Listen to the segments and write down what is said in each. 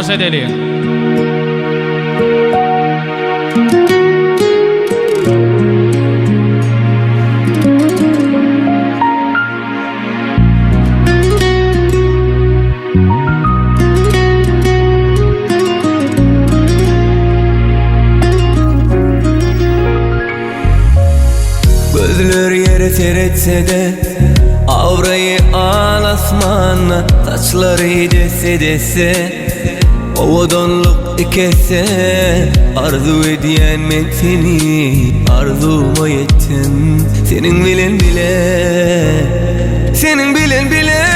tamaşa edelim. Gözler yere teretse de avrayı al asmanla, taçları dese dese ovadonluk ikese. Arzu ediyen men seni, arzuma yettim. Senin bilen bile, senin bilen bile.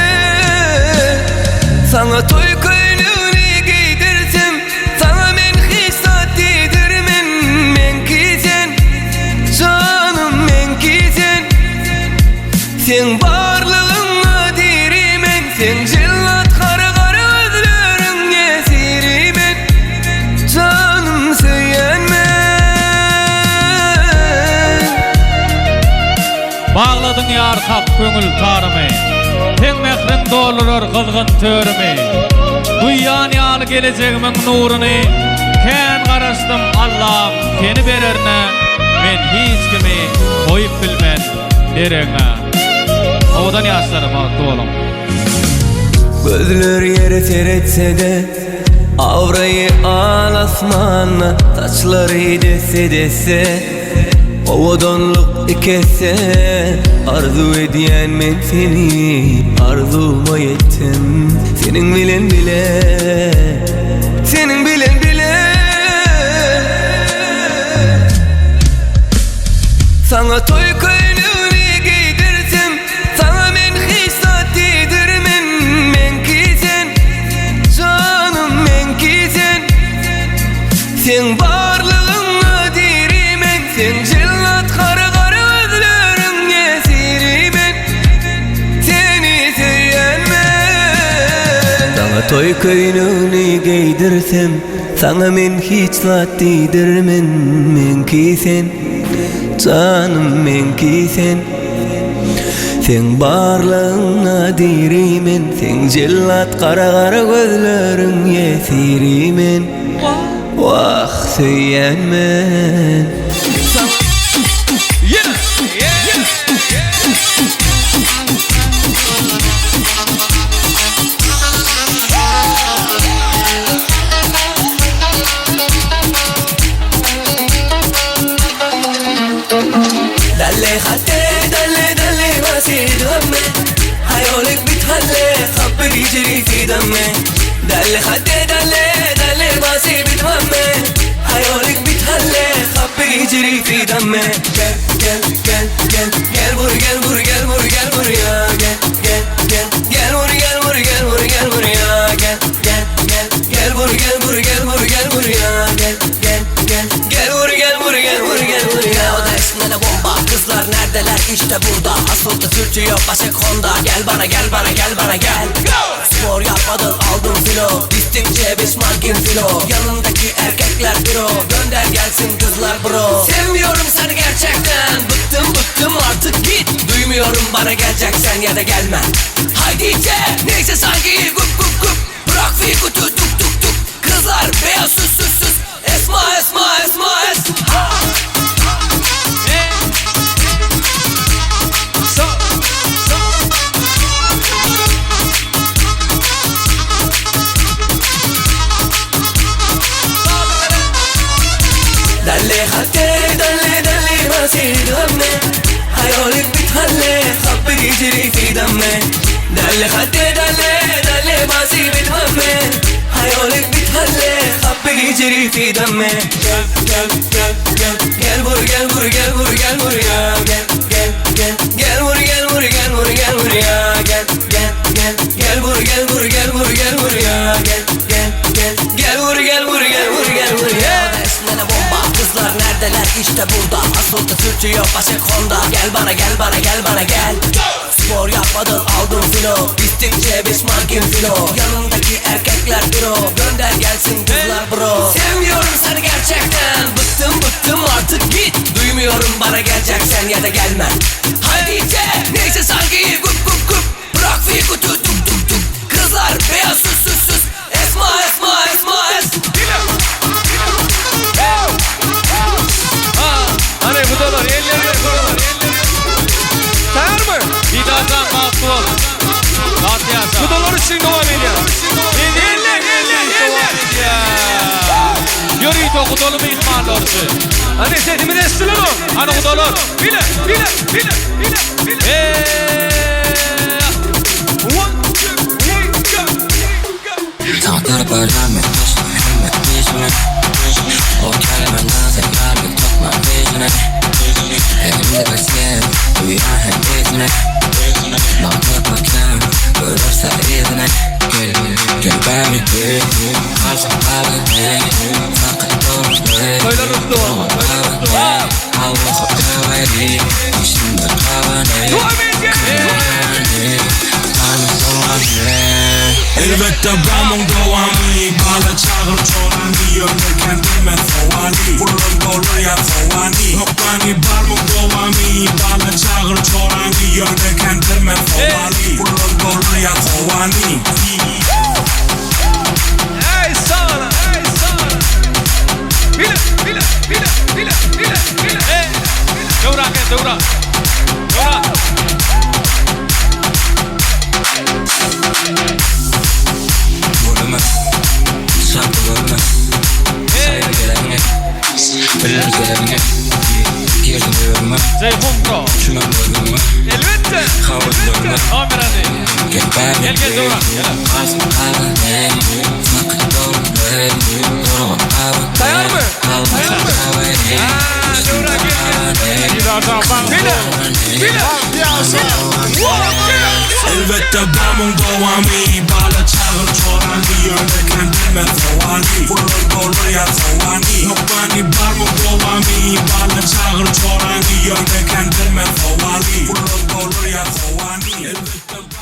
Sana toy koynunu giydirsem, sana men hisat yedirmen. Men ki sen, canım men ki sen. Sen varlığınla dirimen, sen cellat kara kara gözlerin esirimen. Canım söylenmen. Bağladın yar hak köngül tarımı, ten mehrin doldurur kızgın törümü. Duyyan yal geleceğimin nurunu, ken karıştım Allah'ım seni bererne. Men hiç kimi koyup bilmen derene. Odan yaşları farklı oğlum. Gözler yere teretse de avrayı al asmanla, taçları dese dese ovadonluk ikese. Arzu ediyen men seni, arzuma yettim. Senin bilen bile, senin bilen bile. Sana toy koynunu giydirsem, sana men hisat yedirmen. Men ki sen, canım men ki sen. Sen varlığınla dirimen, sen cellat kara kara gözlerin esirimen. Seni söylenmen. Sana toy koynunu giydirsem, sana men hisat yedirmen. Men ki sen, canım men ki sen. Sen barlığına dirimen, sen cellat kara kara gözlerin yesirimen. Vah söylenmen. دلي خدي دلي دلي بسيد همي حيولك بتهلي خبر يجري في دمي. دلي خدي دلي دلي بسيد همي حيولك بتهلي خبر يجري في دمي. gel gel gel gel vur gel vur gel vur gel vur ya. Gel gel gel gel vur gel vur gel vur gel vur ya. Gel gel gel gel vur gel vur gel vur gel vur ya. Gel gel gel gel vur gel vur gel vur gel vur ya. O da üstüne bomba, kızlar neredeler işte burada. Asfaltı sürtüyor başak Honda. Gel bana gel bana gel bana gel. Spor yapmadın aldım filo, distin C5 markin filo. Yanındaki erkekler biro, gönder gelsin kızlar bro. Sevmiyorum seni gerçekten, bıktım bıktım artık git. Duymuyorum bana geleceksen ya da gelme. Haydi içe neyse sanki gup gup gup. Bırak fiku tuk tuk tuk tuk. Kızlar beyaz sus sus sus. Esma esma esma esma. دلي خدي دلي دلي بسيد همي حيولك بتهلي خبر يجري في دمي. دلي خدي دلي دلي بسيد همي حيولك بتهلي خبر يجري في دمي. gel gel gel gel gel vur gel vur gel vur gel vur ya. Gel gel gel gel vur gel vur gel vur gel vur ya. Gel gel gel gel vur gel vur gel vur gel vur ya. Gel gel gel gel vur gel vur gel vur gel vur ya. Üstüne bomba, kızlar neredeler işte burada. Asfaltı sürtüyor başak Honda. Gel bana gel bana gel bana gel. Spor yapmadın aldım filo, distin C5 markin filo. Yanındaki erkekler biro, gönder gelsin kızlar bro. Sevmiyorum seni gerçekten, bıktım bıktım artık git. Duymuyorum bana geleceksen ya da gelme. Haydi içe neyse sanki gup gup gup. Bırak fiku tuk tuk tuk tuk. Kızlar beyaz sus sus sus. Esma esma esma. Anadolu mehmanlarısı. Hani dediğimi de istiyor mu? Anadolu. Bile. Dağlar parlament himmet peşine O kelimenden tekrarlık tokma peşine Elimde vaziyet duyan hepsine Dağlar bakım görürse izine Gel ben bir Kalsın bağlı Sakın doğru Hava kaveri İşimde kavani Elbette ben mongolani Bala çağır çorani Yönlerken demet sovani Vurur golur ya sovani Hokkani bar mongolani Bala çağır çorani Yönlerken demet sovani Vurur golur ya sovani Ey sana. Bile. Dövra. Vurma Şarkı vurma Sayın gelene Bilir gelene Girdim vurma Zeyfun Pro. Şuna vurma Elbette. Hava vurma Kamerani. Gel ben bir Gel Dövra. Kalsın kavani Sakın doğru Durma kavani Dayar mı? Kalsın kavani Dövra gel. Bile. Elbette ben mongolani Bala çağır çorani Yönlerken demet sovani Vurur golur ya sovani Hokkani bar mongolani Bala çağır çorani Yönlerken demet sovani Vurur golur ya sovani Elbette